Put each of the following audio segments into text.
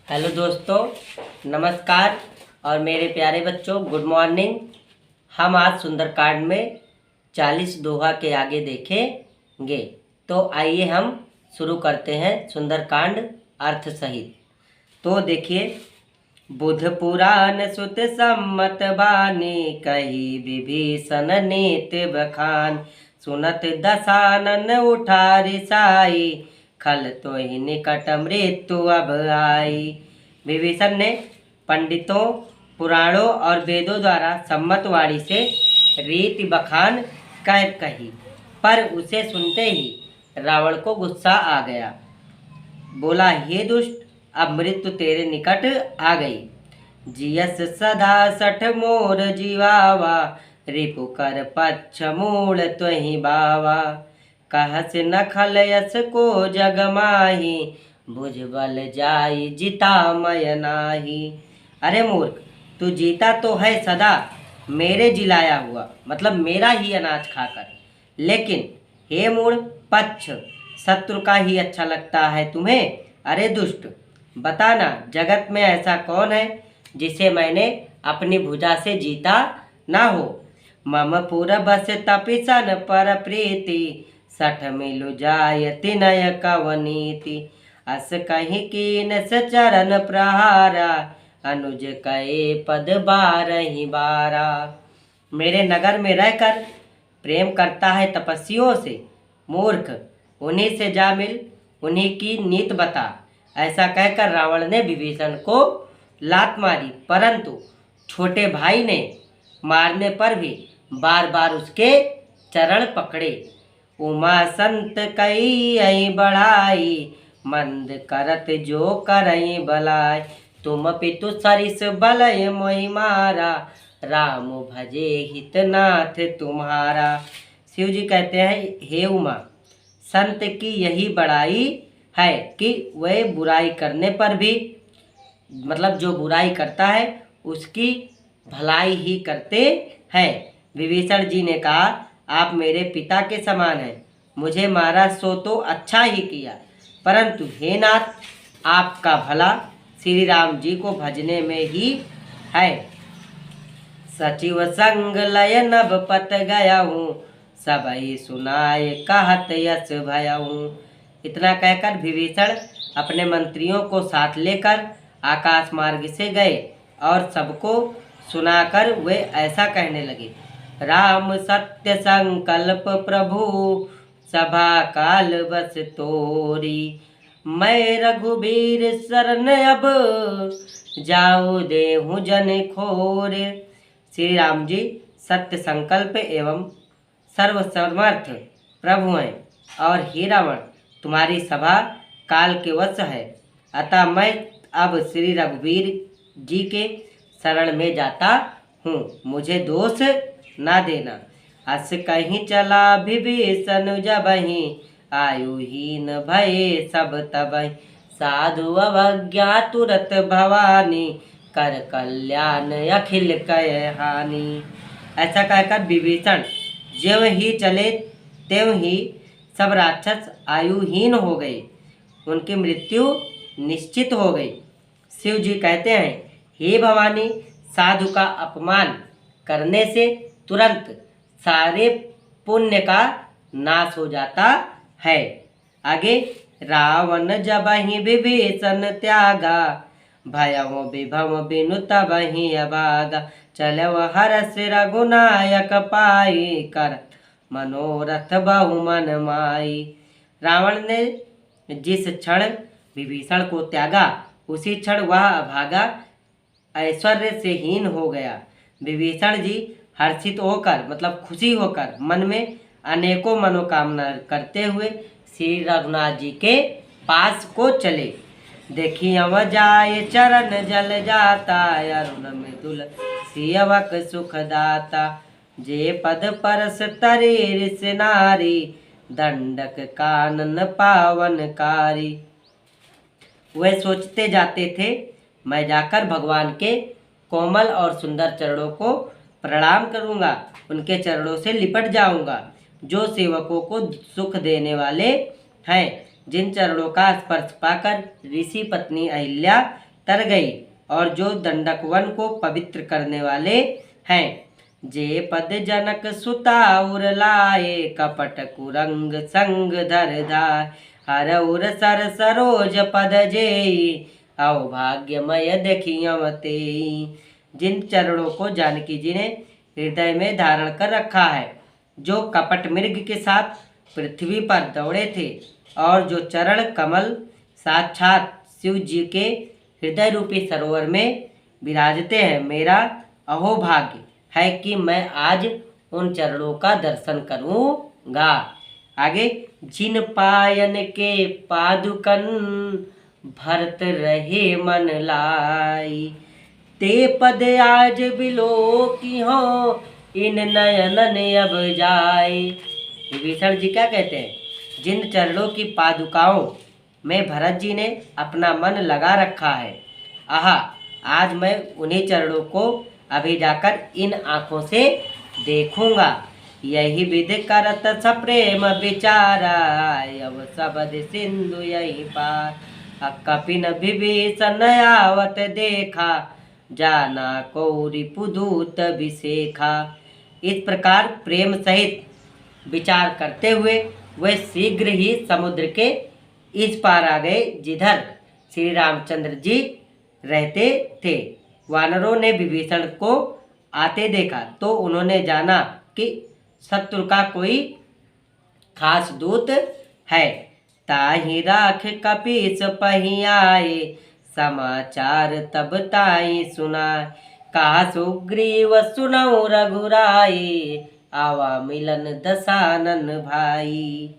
Hello दोस्तों, नमस्कार और मेरे प्यारे बच्चों, गुड मॉर्निंग। हम आज सुंदरकांड में 40 दोहा के आगे देखेंगे। तो आइए हम शुरू करते हैं सुंदरकांड अर्थ सहित। तो देखिए, बुध पुराण सुत सम्मत बानी, कही विभीषण नीति बखान। सुनत दशानन उठा रिसाई, खल तो ही निकट मृत्यु अब आई। विभीषण ने पंडितों, पुराणों और वेदों द्वारा सम्मत वाणी से रीति बखान कर कही, पर उसे सुनते ही रावण को गुस्सा आ गया। बोला, हे दुष्ट, अब मृत्यु तेरे निकट आ गई। जियस सदा सठ मोर जीवावा, रिपु कर पच्छ मूल त्वहि बावा। कहस न खलयस को जग माही, भुज बल जाई जिता मय नाही। अरे मूर्ख, तू जीता तो है सदा मेरे जिलाया हुआ, मतलब मेरा ही अनाज खाकर, लेकिन हे मूढ़ पच्छ, शत्रु का ही अच्छा लगता है तुम्हें। अरे दुष्ट, बताना जगत में ऐसा कौन है जिसे मैंने अपनी भुजा से जीता ना हो। मम पुर बस तपिसन पर प्रीति, सठ मिलु जायति नय कवनीति। अस कहीं कीन चरण प्रहारा, अनुज कहे पद बारहि बारा। मेरे नगर में रहकर प्रेम करता है तपस्वियों से। मूर्ख, उन्हीं से जा मिल, उन्हीं की नीत बता। ऐसा कहकर रावण ने विभीषण को लात मारी, परंतु छोटे भाई ने मारने पर भी बार बार उसके चरण पकड़े। उमा संत कई आई बढ़ाई, मंद करत जो करई बलाई। तुम पितु सरिस बलय मोहि मारा, राम भजे हितनाथ तुम्हारा। शिव जी कहते हैं, हे उमा, संत की यही बड़ाई है कि वह बुराई करने पर भी, मतलब जो बुराई करता है उसकी भलाई ही करते हैं। विभीषण जी ने कहा, आप मेरे पिता के समान हैं, मुझे मारा सो तो अच्छा ही किया, परंतु हे नाथ, आपका भला श्री राम जी को भजने में ही है। सचिव संग लय नभ पत गया हूँ, सबई सुनाए कहत यस भया हूँ। इतना कहकर विभीषण अपने मंत्रियों को साथ लेकर आकाश मार्ग से गए और सबको सुनाकर वे ऐसा कहने लगे। राम सत्य संकल्प प्रभु, सभा काल बस तोरी। मैं रघुबीर शरण अब, जाऊ देहु जन खोर। श्री राम जी सत्य संकल्प एवं सर्वसमर्थ प्रभु हैं, और हे रावण, तुम्हारी सभा काल के वश है, अतः मैं अब श्री रघुवीर जी के शरण में जाता हूँ, मुझे दोष ना देना। अस कहीं चला विभीषण जबहि, आयुहीन भये सब तबहि। साधु अवज्ञा तुरत भवानी, कर कल्याण अखिल कय हानि। ऐसा कहकर विभीषण ज्यों ही चले त्यों ही सब राक्षस आयुहीन हो गए, उनकी मृत्यु निश्चित हो गई। शिव जी कहते हैं, हे भवानी, साधु का अपमान करने से तुरंत सारे पुण्य का नाश हो जाता है। आगे, रावण जबहि विभीषण त्यागा, भयउ विभव बिनु तबहि अभागा। चलव हरष रघुनायक पाई, कर मनोरथ बहु मन माई। रावण ने जिस क्षण विभीषण को त्यागा, उसी क्षण वह अभागा ऐश्वर्य से हीन हो गया। विभीषण जी हर्षित होकर, मतलब खुशी होकर, मन में अनेकों मनोकामना करते हुए श्री रघुनाथ जी के पास को चले। देखी अव जाय चरण जल जाता, अरुण मृदुल सियवक सुख दाता। जे पद परस तरे से नारी, दंडक कानन पावनकारी। वे सोचते जाते थे, मैं जाकर भगवान के कोमल और सुंदर चरणों को प्रणाम करूंगा, उनके चरणों से लिपट जाऊंगा, जो सेवकों को सुख देने वाले हैं, जिन चरणों का स्पर्श पाकर ऋषि पत्नी अहिल्या तर गई और जो दंडक वन को पवित्र करने वाले हैं। जे पद जनक सुता उर लाए, कपट कुरंग संग धर धाय, हर उर सर सरोज पद जेई, अवभाग्यमय देखियम तेई। जिन चरणों को जानकी जी ने हृदय में धारण कर रखा है, जो कपट मृग के साथ पृथ्वी पर दौड़े थे और जो चरण कमल साक्षात शिव जी के हृदय रूपी सरोवर में विराजते हैं, मेरा अहोभाग्य है कि मैं आज उन चरणों का दर्शन करूंगा। आगे, जिन पायन के पादुकन भरत रहे मन लाई, ते पद आज बिलो की हो, इन नयनन अब जाए। विभीषण जी क्या कहते हैं? जिन चरणों की पादुकाओं में भरत जी ने अपना मन लगा रखा है, आहा, आज मैं उन्हीं चरणों को अभी जाकर इन आँखों से देखूंगा। यही विधि करत सप्रेम विचारा, अब सबद सिंधु यही पार, कपिन विभीषण आवत देखा, जाना कौरि पुदूत विशेखा। इस प्रकार प्रेम सहित विचार करते हुए वे शीघ्र ही समुद्र के इस पार आ गए जिधर श्री रामचंद्र जी रहते थे। वानरों ने विभीषण को आते देखा तो उन्होंने जाना कि शत्रु का कोई खास दूत है। ताहि राख कपीस पही आए, समाचार तब ताई सुनाए, कहा सुग्रीव सुनऊ रघुराई, आवा मिलन दशानन भाई।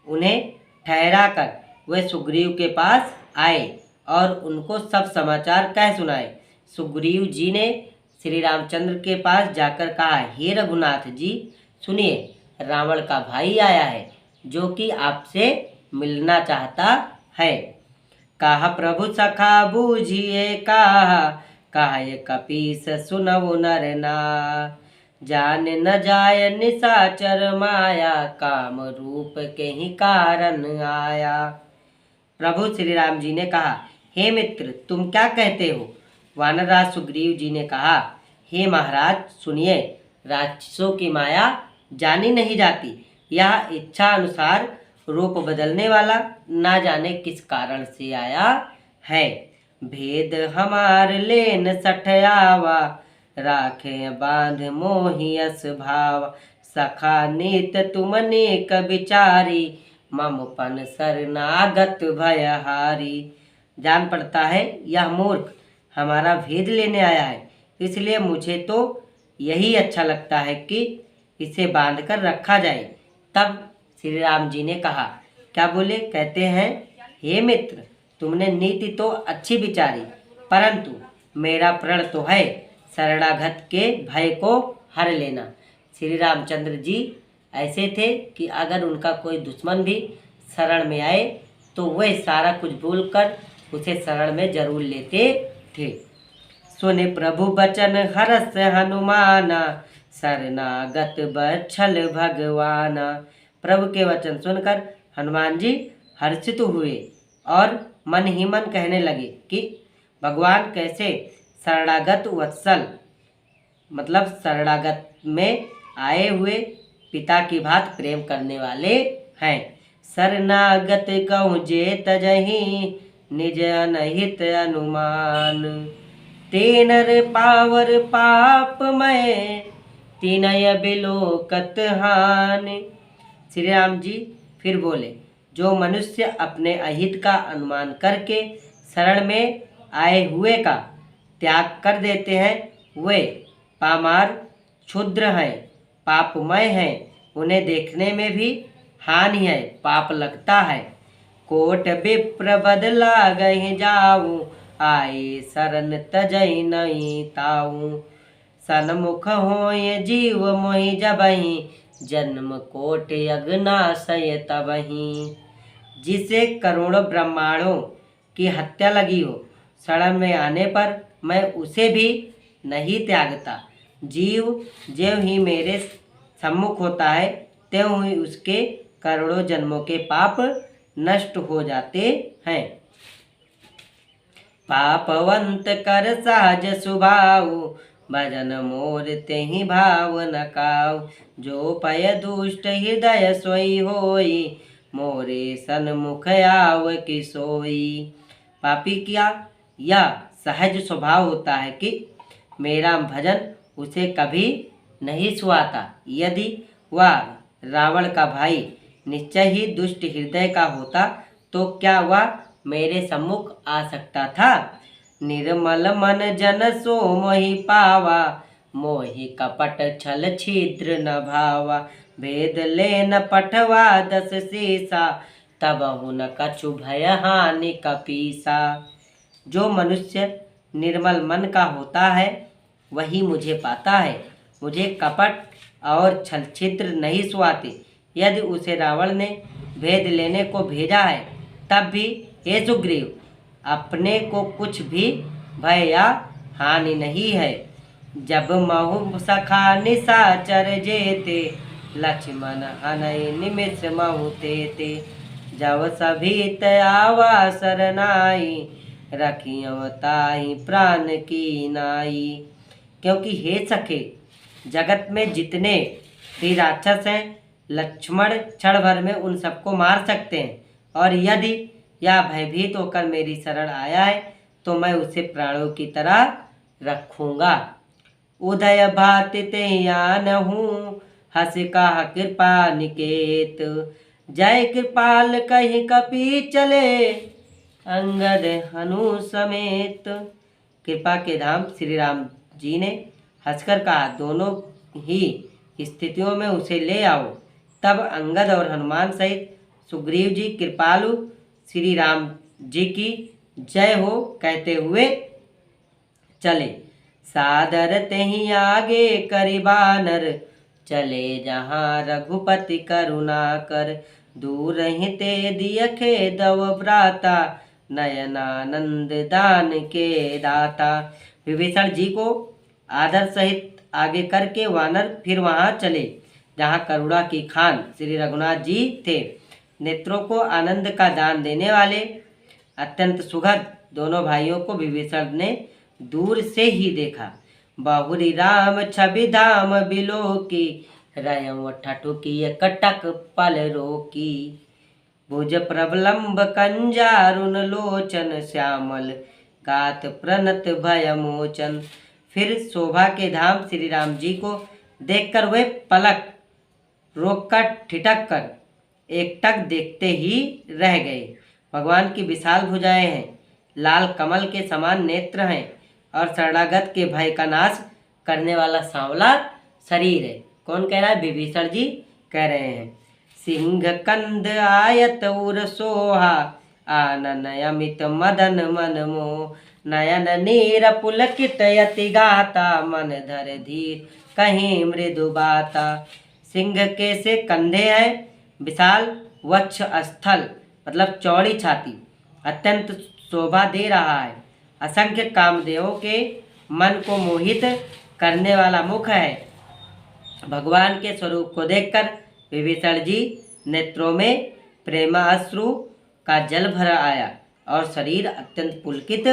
उन्हें ठहरा कर वे सुग्रीव के पास आए और उनको सब समाचार कह सुनाए। सुग्रीव जी ने श्री रामचंद्र के पास जाकर कहा, हे रघुनाथ जी, सुनिए, रावण का भाई आया है जो कि आपसे मिलना चाहता है। कहा प्रभु सखा बूझिए कहा ये कपीस सुनऊ नर ना, जान न जाय निशाचर माया, काम रूप के ही कारण आया। प्रभु श्री राम जी ने कहा, हे मित्र, तुम क्या कहते हो? वानरराज सुग्रीव जी ने कहा, हे महाराज सुनिए, राक्षसों की माया जानी नहीं जाती। यह इच्छा अनुसार रूप बदलने वाला ना जाने किस कारण से आया है। भेद हमार लेन सठयावा, राखे बांध मोहियस भाव, सखा नीत तुम नेक विचारी, मम पन शरणागत भयहारी। जान पड़ता है यह मूर्ख हमारा भेद लेने आया है, इसलिए मुझे तो यही अच्छा लगता है कि इसे बांधकर रखा जाए। तब श्री राम जी ने कहा, क्या बोले? कहते हैं, हे मित्र, तुमने नीति तो अच्छी विचारी, परंतु मेरा प्रण तो है शरणागत के भय को हर लेना। श्री रामचंद्र जी ऐसे थे कि अगर उनका कोई दुश्मन भी शरण में आए तो वह सारा कुछ भूलकर उसे शरण में जरूर लेते थे। सुने प्रभु बचन हरस हनुमाना, शरणागत बछल भगवाना। प्रभु के वचन सुनकर हनुमान जी हर्षित हुए और मन ही मन कहने लगे कि भगवान कैसे शरणागत वत्सल, मतलब शरणागत में आए हुए पिता की भांति प्रेम करने वाले हैं। शरणागत कहूँ जे तजहि, निज अनहित अनुमान, तेनर पावर पाप मैं, तीनय बिलोकत हान। श्री राम जी फिर बोले, जो मनुष्य अपने अहित का अनुमान करके शरण में आए हुए का त्याग कर देते हैं वे पामार क्षुद्र हैं, पापमय हैं, उन्हें देखने में भी हानि है, पाप लगता है। कोट विप्र बदला गए जाऊं, आए शरण तजई नहीं ताऊं, सन्मुख होय जीव मोहि जबहि, जन्म कोट यज्ञनाशय तबहि। जिसे करोड़ों ब्रह्मांडों की हत्या लगी हो, शरण में आने पर मैं उसे भी नहीं त्यागता। जीव ज्यों ही मेरे सम्मुख होता है त्यों ही उसके करोड़ों जन्मों के पाप नष्ट हो जाते हैं। पापवंत कर सहज सुभाव, भजन मोर तेहि भाव न काऊ। जो पय दुष्ट हृदय सोई होई, मोरे सन्मुख आव कि सोई। पापी क्या यह सहज स्वभाव होता है कि मेरा भजन उसे कभी नहीं सुहाता। यदि वह रावण का भाई निश्चय ही दुष्ट हृदय का होता तो क्या वह मेरे सम्मुख आ सकता था। निर्मल मन जन सो मोहि पावा, मोहि कपट छल छिद्र न भावा। भेद ले न पठवा दस सीसा, तब न कछु भय हानि कपीसा। जो मनुष्य निर्मल मन का होता है वही मुझे पाता है। मुझे कपट और छल छिद्र नहीं सुहाते। यदि उसे रावण ने भेद लेने को भेजा है तब भी हे सुग्रीव, अपने को कुछ भी भय या हानि नहीं है। जब महु सखा निशाचर जेते, लक्ष्मण हनय निमिष महु तेते। जब सभी तयावा सरनाई, रखियो ताहि प्राण की नाई। क्योंकि हे सखे, जगत में जितने भी राक्षस हैं, लक्ष्मण क्षण भर में उन सबको मार सकते हैं। और यदि यह भयभीत होकर मेरी शरण आया है तो मैं उसे प्राणों की तरह रखूंगा। उदय भाति तेयान हूँ, हस कहा कृपा निकेत। जय कृपाल कहीं कपि चले, अंगद हनु समेत। कृपा के धाम श्री राम जी ने हंसकर कहा, दोनों ही स्थितियों में उसे ले आओ। तब अंगद और हनुमान सहित सुग्रीव जी कृपालु श्री राम जी की जय हो कहते हुए चले। सादर तेहि आगे करि बानर, चले जहाँ रघुपति करुणा कर। दूर ही ते दियखे दव भ्राता, नयनानंद दान के दाता। विभीषण जी को आदर सहित आगे करके वानर फिर वहाँ चले जहाँ करुणा की खान श्री रघुनाथ जी थे। नेत्रों को आनंद का दान देने वाले अत्यंत सुखद दोनों भाइयों को विभीषण ने दूर से ही देखा। बहुरी राम छवि धाम बिलो की, रयम ठठुकी कटक पल रोकी। भुज प्रबलम्ब कंजारुन लोचन, श्यामल गात प्रणत भय मोचन। फिर शोभा के धाम श्री राम जी को देखकर वे पलक रोककर ठिठक कर एकटक देखते ही रह गए। भगवान की विशाल भुजाएं हैं, लाल कमल के समान नेत्र हैं और शरणागत के भय का नाश करने वाला सांवला शरीर है। कौन कह रहा है? विभीषण जी कह रहे हैं। सिंह कंद आयत उर सोहा, आनन अमित मदन मन मोह। नयन नीर पुलकित यति गाता, मन धर धीर कहीं मृदु बाता। सिंह के से कंधे हैं, विशाल वक्ष स्थल मतलब चौड़ी छाती अत्यंत शोभा दे रहा है। असंख्य कामदेवों के मन को मोहित करने वाला मुख है। भगवान के स्वरूप को देखकर विभीषण जी नेत्रों में प्रेमाश्रु का जल भर आया और शरीर अत्यंत पुलकित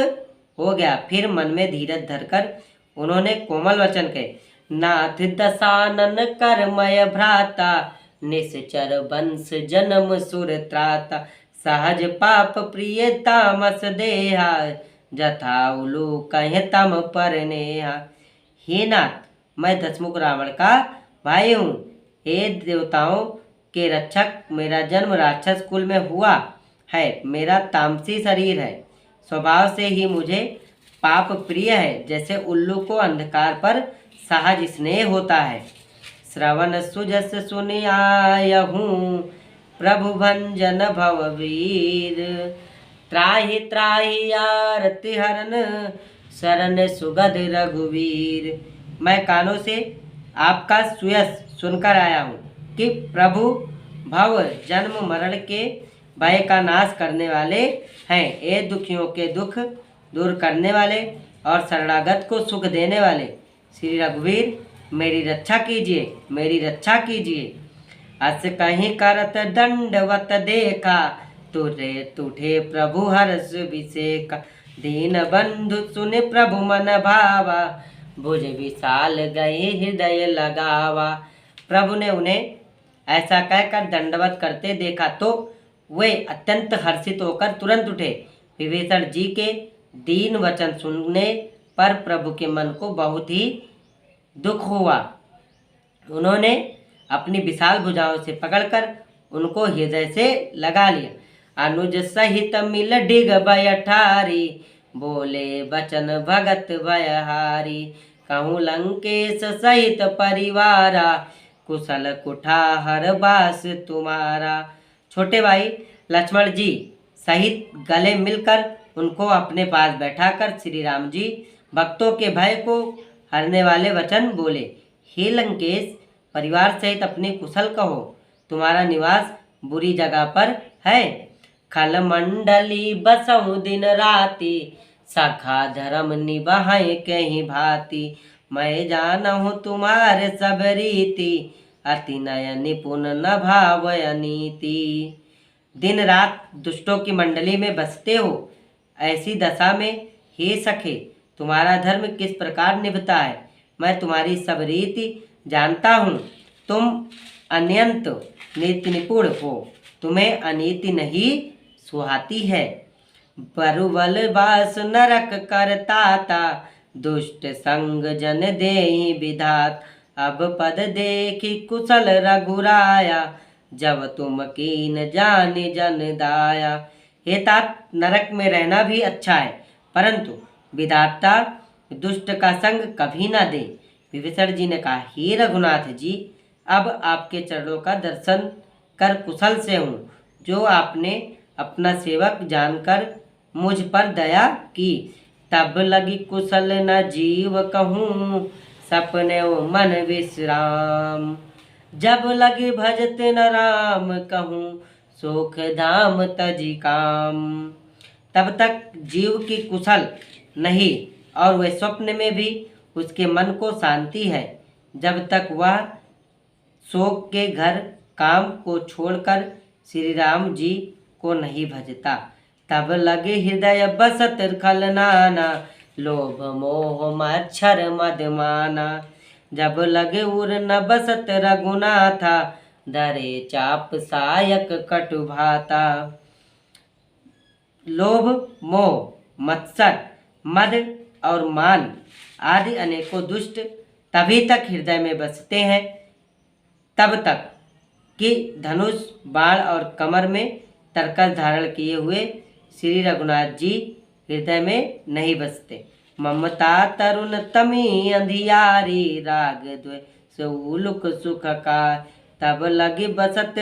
हो गया। फिर मन में धीरज धरकर उन्होंने कोमल वचन कहे, नाथ दशानन करमय भ्राता, निश्चर वंश जन्म सुर त्राता। सहज पाप प्रिय तामस देहा, जथा उलू कहे तम पर नेहा। हे नाथ, मैं दशमुख रावण का भाई हूँ। हे देवताओं के रक्षक, मेरा जन्म राक्षस कुल में हुआ है। मेरा तामसी शरीर है। स्वभाव से ही मुझे पाप प्रिय है। जैसे उल्लू को अंधकार पर सहज स्नेह होता है। श्रवण सुजस सुनि आयहूँ, प्रभु भंजन भववीर। त्राहि त्राहि आरति हरन, शरण सुगध रघुवीर। मैं कानों से आपका सुयस सुनकर आया हूँ कि प्रभु भव जन्म मरण के भय का नाश करने वाले हैं। ये दुखियों के दुख दूर करने वाले और शरणागत को सुख देने वाले श्री रघुवीर, मेरी रक्षा कीजिए, मेरी रक्षा कीजिए। अस कहीं करत दंडवत देखा, तुरे तुठे प्रभु हर्ष विषेका। दीन बंधु सुन प्रभु मन भावा, भुज विशाल गए हृदय लगावा। प्रभु ने उन्हें ऐसा कहकर दंडवत करते देखा तो वे अत्यंत हर्षित होकर तुरंत उठे। विभीषण जी के दीन वचन सुनने पर प्रभु के मन को बहुत ही दुख हुआ। उन्होंने अपनी विशाल भुजाओं से पकड़कर उनको हृदय से लगा लिया। अनुज सहित मिल डिग भय ठारी, बोले बचन भगत भयहारी। कहूँ लंकेश सहित परिवारा, कुशल कुठार बास तुम्हारा। छोटे भाई लक्ष्मण जी सहित गले मिलकर उनको अपने पास बैठाकर श्री राम जी भक्तों के भय को हरने वाले वचन बोले। हे लंकेश, परिवार सहित अपने कुशल कहो, तुम्हारा निवास बुरी जगह पर है। खल मंडली बसहु दिन राति, सखा धर्म निभाए कहीं भांति। मैं जानहु तुम्हारे सब रीति, अति नय निपुण न भावय नीति। दिन रात दुष्टों की मंडली में बसते हो, ऐसी दशा में हे सखे तुम्हारा धर्म किस प्रकार निभता है मैं तुम्हारी सब रीति जानता हूँ। तुम अनंत नीति निपुण हो, तुम्हें अनीति नहीं सुहाती है। बरुबल बास नरक करताता, दुष्ट संग जन देहि विधात। अब पद देखी कुशल रघुराया, जब तुम कीन जाने जन दाया। हे तात, नरक में रहना भी अच्छा है, परंतु विधाता दुष्ट का संग कभी ना दे। विभीषण जी ने कहा, हे रघुनाथ जी, अब आपके चरणों का दर्शन कर कुशल से हूँ, जो आपने अपना सेवक जानकर मुझ पर दया की। तब लगी कुशल न जीव कहूँ, सपने मन विश्राम। जब लगे भजते न राम कहूँ, सुख धाम तजी काम। तब तक जीव की कुशल नहीं और वह स्वप्न में भी उसके मन को शांति है, जब तक वह शोक के घर काम को छोड़कर श्री राम जी को नहीं भजता। तब लगे हृदय बसत खलनाना, लोभ मोह मच्छर मदमाना। जब लगे उर न बसत रघुनाथा, धरे चाप सायक कटु भाता। लोभ मोह मत्सर मद और मान आदि अनेकों दुष्ट तभी तक हृदय में बसते हैं, तब तक कि धनुष बाण और कमर में तरकस धारण किए हुए श्री रघुनाथ जी हृदय में नहीं बसते। ममता तरुण तमी अंधियारी, राग द्वेष उलुक सुख का। तब लगी बसत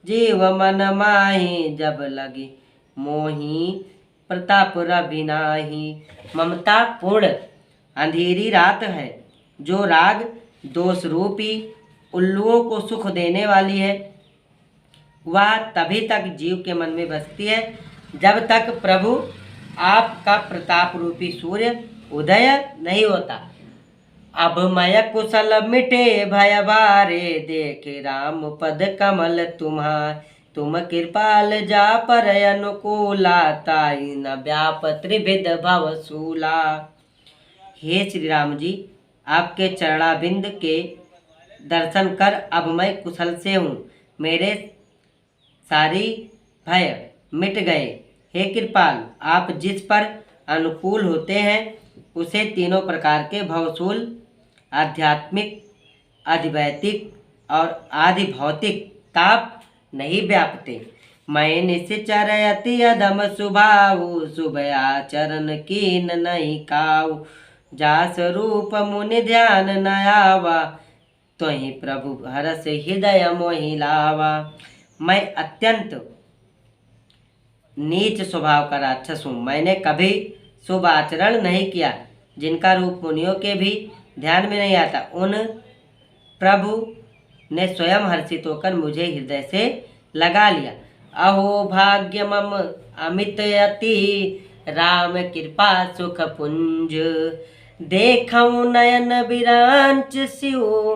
जीव मन माही, जब लगी मोही प्रताप रविनाही। ममता पूर्ण अंधेरी रात है, जो राग दोष रूपी उल्लुओं को सुख देने वाली है, वह तभी तक जीव के मन में बसती है जब तक प्रभु आपका प्रताप रूपी सूर्य उदय नहीं होता। अब मय कुशल मिटे भय बारे, देखे राम पद कमल तुम्हार। तुम कृपाल जा पर अनुकूला, ताई न व्याप त्रिविध भवसूला। हे श्री राम जी, आपके चरणाबिंद के दर्शन कर अब मैं कुशल से हूँ, मेरे सारी भय मिट गए। हे कृपाल, आप जिस पर अनुकूल होते हैं उसे तीनों प्रकार के भवसूल, आध्यात्मिक, आधिभौतिक और आदि भौतिक ताप नहीं व्यापते। मैं निश्चर अति अधम सुभाऊ, शुभ आचरण कीन नहीं काऊ। जास रूप मुनि ध्यान न आवा, तो ही प्रभु हरस हृदय मोहि लावा। मैं अत्यंत नीच स्वभाव का राक्षस हूँ, मैंने कभी शुभ आचरण नहीं किया, जिनका रूप मुनियों के भी ध्यान में नहीं आता। उन प्रभु ने स्वयं हर्षित होकर मुझे हृदय से लगा लिया। अहो भाग्य मम अमित अति, राम कृपा सुख पुंज। देखऊँ नयन विरांच सिउ,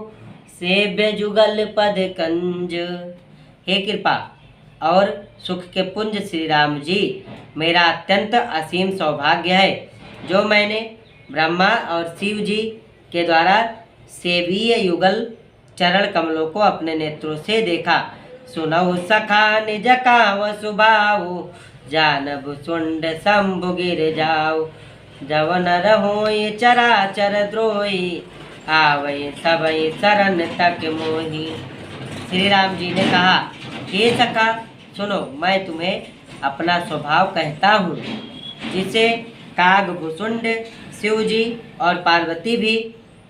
सेव्य जुगल पद कंज। हे कृपा, और सुख के पुंज श्री राम जी, मेरा अत्यंत असीम सौभाग्य है जो मैंने ब्रह्मा और शिव जी के द्वारा सेवीय युगल चरण कमलों को अपने नेत्रों से देखा। सुनहु सखा निज काव सुबाऊ, जानब सुंड शंभु गिर जाऊ, जवन रहोई चराचर द्रोही, आवई सबई शरण तक मोही। श्री राम जी ने कहा, हे सखा सुनो, मैं तुम्हें अपना स्वभाव कहता हूँ, जिसे काग भुसुंड शिव जी और पार्वती भी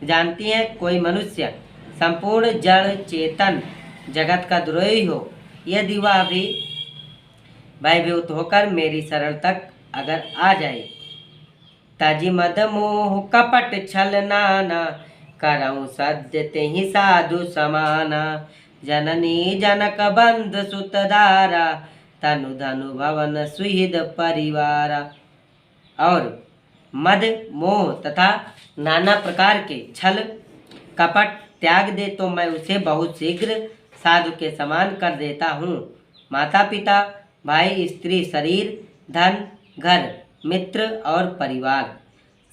जानती हैं। कोई मनुष्य संपूर्ण जड़ चेतन जगत का द्रोही हो, यदि वह भी भयभीत होकर मेरी शरण तक अगर आ जाए, तजी मद मोह कपट छल नाना, करऊँ सद्य तेहि साधु समाना, जननी जनक बंध सुतदारा, तनु धनु भवन सुहृद परिवारा। और मद मोह तथा नाना प्रकार के छल कपट त्याग दे तो मैं उसे बहुत शीघ्र साधु के समान कर देता हूँ। माता पिता भाई स्त्री शरीर धन घर मित्र और परिवार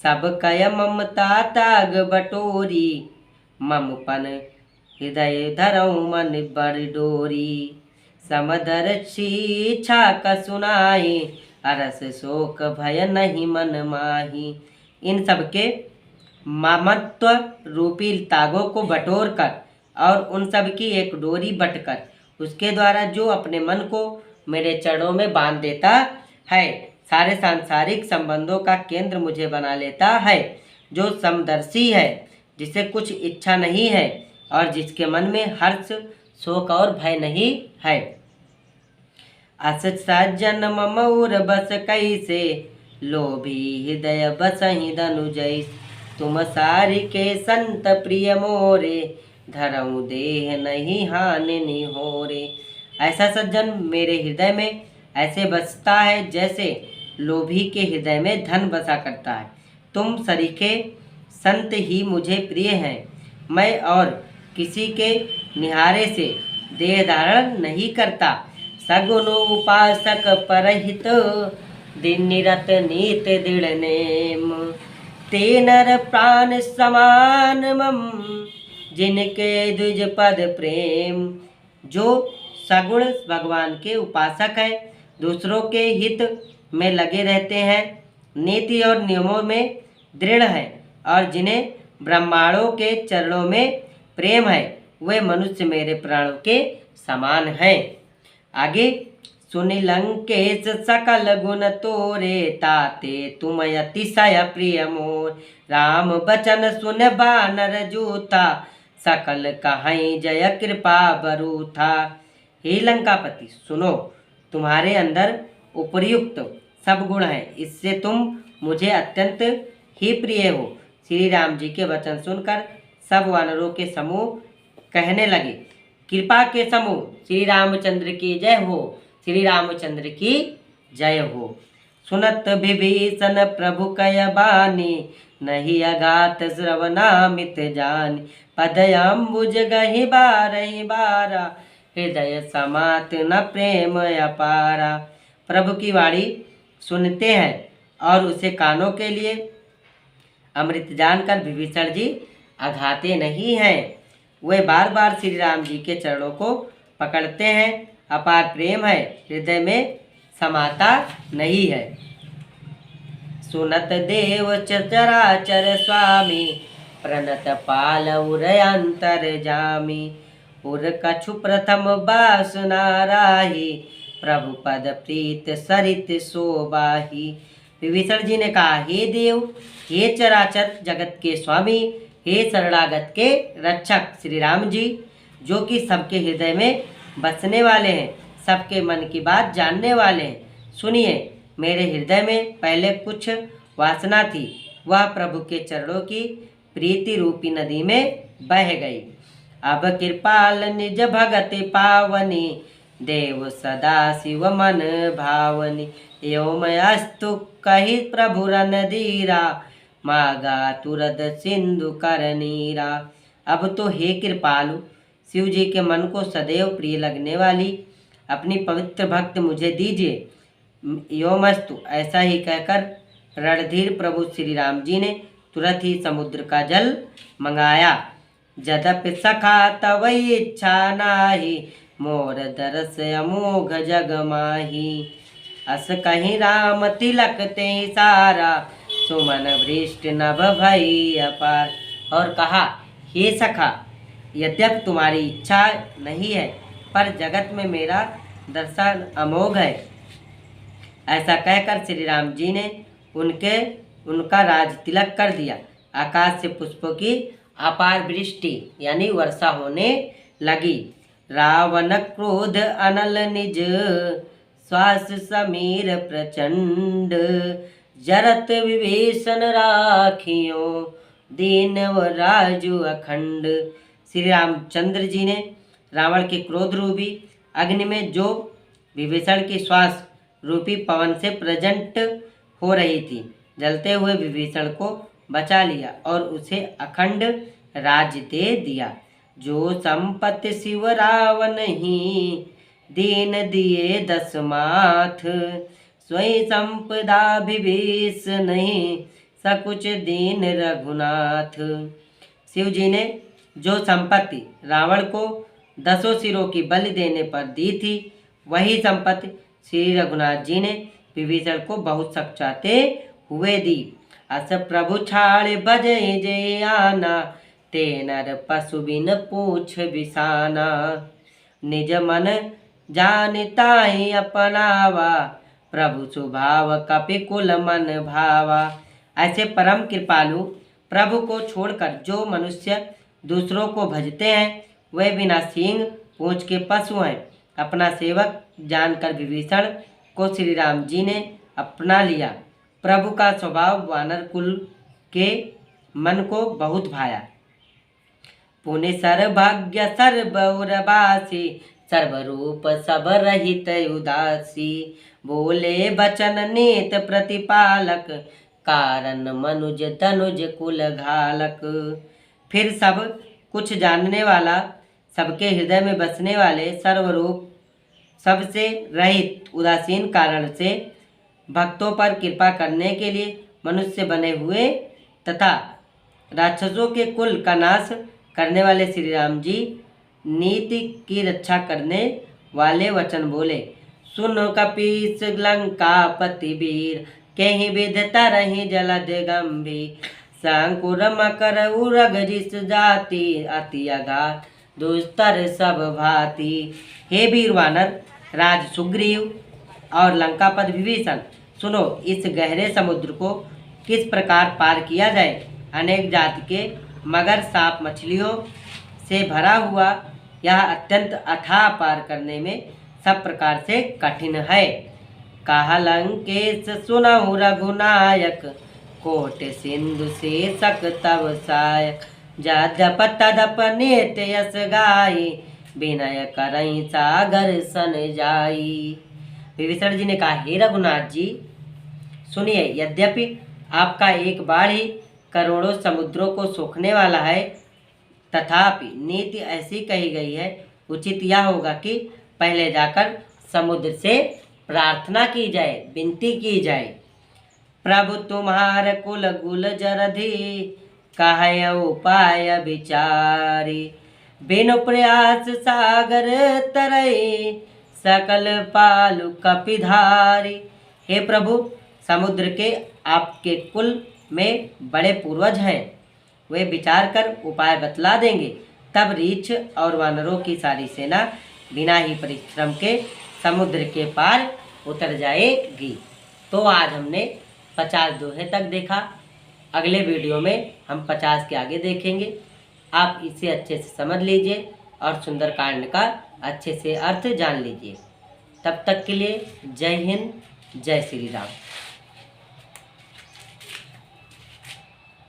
सब कय ममता त्याग बटोरी, ममपन हृदय धरऊ मन बड़ डोरी, समदर छीछा का सुनाई, अरस शोक भय नहीं मन माही। इन सबके ममत्व रूपी तागों को बटोर कर और उन सब की एक डोरी बटकर उसके द्वारा जो अपने मन को मेरे चरणों में बांध देता है, सारे सांसारिक संबंधों का केंद्र मुझे बना लेता है, जो समदर्शी है, जिसे कुछ इच्छा नहीं है और जिसके मन में हर्ष शोक और भय नहीं है। अस सज्जन ममौर बस कैसे, लोभी हृदय बसहि धनु जैस, तुम सारि के संत प्रिय मोरे, धरऊँ देह नहीं हानि निहोरे। ऐसा सज्जन मेरे हृदय में ऐसे बसता है जैसे लोभी के हृदय में धन बसा करता है। तुम सरीखे संत ही मुझे प्रिय हैं। मैं और किसी के निहारे से देह धारण नहीं करता। सगुन उपासक परहित, दिन निरत नीत दृढ़ नेम, ते नर प्राण समान मम, जिनके द्विज पद प्रेम। जो सगुण भगवान के उपासक है, दूसरों के हित में लगे रहते हैं, नीति और नियमों में दृढ़ है और जिन्हें ब्रह्मांडों के चरणों में प्रेम है, वे मनुष्य मेरे प्राणों के समान हैं। आगे, सुनि लंकेश सकल गुण तोरे, ताते तुम अतिशय प्रिय मोर, राम बचन सुन बानर जूथा, सकल कहाई जय कृपा बरूथा। हे लंकापति सुनो, तुम्हारे अंदर उपर्युक्त सब गुण हैं, इससे तुम मुझे अत्यंत ही प्रिय हो। श्री राम जी के वचन सुनकर सब वानरों के समूह कहने लगे, कृपा के समूह श्री रामचंद्र की जय हो, श्री रामचंद्र की जय हो। सुनत विभीषण प्रभु कय बानी, नहीं अगात श्रवणामित जानी, पदयांबुज गहि बारहि बारा, हृदय समात न प्रेम अपारा। प्रभु की वाणी सुनते हैं और उसे कानों के लिए अमृत जानकर विभीषण जी अघाते नहीं हैं। वे बार बार श्री राम जी के चरणों को पकड़ते हैं। अपार प्रेम है, हृदय में समाता नहीं है। सुनत देव चराचर स्वामी, प्रणत पाल उरयंतर जामी, उर कछु प्रथम बासना राही, प्रभु पद प्रीत सरित शोभाही। विभीषण जी ने कहा, हे देव, हे चराचर जगत के स्वामी, हे शरणागत के रक्षक श्री राम जी, जो कि सबके हृदय में बसने वाले हैं, सबके मन की बात जानने वाले हैं, सुनिए। मेरे हृदय में पहले कुछ वासना थी, वह प्रभु के चरणों की प्रीति रूपी नदी में बह गई। अब कृपाल निज भगत पावनी, देव सदा शिव मन भावनी, एवं अस्तु कही प्रभु रणधीरा, मागा तुरद सिंधु कर नीरा। अब तो हे कृपालु, शिव जी के मन को सदैव प्रिय लगने वाली अपनी पवित्र भक्त मुझे दीजिए। योमस्तु, ऐसा ही कहकर रणधीर प्रभु श्री राम जी ने तुरंत ही समुद्र का जल मंगाया। जदपि सखा तव इच्छा नाही, मोर दरस अमोघ जग माही। अस कहीं राम तिलक ते सारा, सुमन वृष्टि नभ भई अपार। और कहा, हे सखा, यद्यपि तुम्हारी इच्छा नहीं है, पर जगत में मेरा दर्शन अमोघ है। ऐसा कहकर श्री राम जी ने उनका राज तिलक कर दिया। आकाश से पुष्पों की अपार वृष्टि यानी वर्षा होने लगी। रावण क्रोध अनल निज, श्वास समीर प्रचंड। जरत विभीषण राखियो, दीन व राजु अखंड। श्री रामचंद्र जी ने रावण के क्रोध रूपी अग्नि में जो विभीषण की श्वास रूपी पवन से प्रजंट हो रही थी, जलते हुए विभीषण को बचा लिया और उसे अखंड राज्य दे दिया। जो संपत्ति शिव रावण ही, दीन दिए दस माथ। स्वयं संपदा विभीष नहीं, सकुच दीन रघुनाथ। शिव जी ने जो संपत्ति रावण को 10 सिरों की बलि देने पर दी थी, वही संपत्ति श्री रघुनाथ जी ने विभीषण को बहुत सचाते हुए दी। अस प्रभु छाड़ बजे जय आना, ते नर पशु बिन पूछ बिसाना। निज मन जानता ही अपनावा, प्रभु स्वभाव कपिकुल मन भावा। ऐसे परम कृपालु प्रभु को छोड़कर जो मनुष्य दूसरों को भजते हैं, वे बिना सींग पूंछ के पशु हैं। अपना सेवक जानकर विभीषण को श्री राम जी ने अपना लिया। प्रभु का स्वभाव वानर कुल के मन को बहुत भाया। पुण्य सर्वभाग्य सर्वौरवासी, सर्वरूप सब रहित उदासी। बोले बचन नीत प्रतिपालक, कारण मनुज तनुज कुल घालक। फिर सब कुछ जानने वाला, सबके हृदय में बसने वाले, सर्वरूप सबसे रहित उदासीन कारण से भक्तों पर कृपा करने के लिए मनुष्य बने हुए तथा राक्षसों के कुल का नाश करने वाले श्री राम जी नीति की रक्षा करने वाले वचन बोले। सुनो कपीस लंकापति वीर, कहीं विधता रही जलद गंभीर। शंकुर मकर उरग जिस जाति, अति अगाध दुस्तर सब भांति। हे वीर वानर, राज सुग्रीव और लंकापति विभीषण, सुनो, इस गहरे समुद्र को किस प्रकार पार किया जाए। अनेक जाति के मगर, सांप, मछलियों से भरा हुआ यह अत्यंत अथाह पार करने में सब प्रकार से कठिन है। कहा लंकेश सुनहु रघुनायक, कोट सिंधु से सक तव सायक। जदप तदप नेत यस गाई, विनय करई सागर सन जाई। विभीषण जी ने कहा, हे रघुनाथ जी, सुनिए, यद्यपि आपका एक बाढ़ ही करोड़ों समुद्रों को सोखने वाला है, तथापि नीति ऐसी कही गई है, उचित यह होगा कि पहले जाकर समुद्र से प्रार्थना की जाए, विनती की जाए। प्रभु तुम्हार कुल गुल जरधि, कह उपाय विचारी। बिनु प्रयास सागर तरई, सकल पालु कपिधारी। हे प्रभु, समुद्र के आपके कुल में बड़े पूर्वज हैं, वे विचार कर उपाय बतला देंगे। तब रीछ और वानरों की सारी सेना बिना ही परिश्रम के समुद्र के पार उतर जाएगी। तो आज हमने 50 दोहे तक देखा। अगले वीडियो में हम 50 के आगे देखेंगे। आप इसे अच्छे से समझ लीजिए और सुंदरकांड का अच्छे से अर्थ जान लीजिए। तब तक के लिए जय हिंद, जय श्री राम।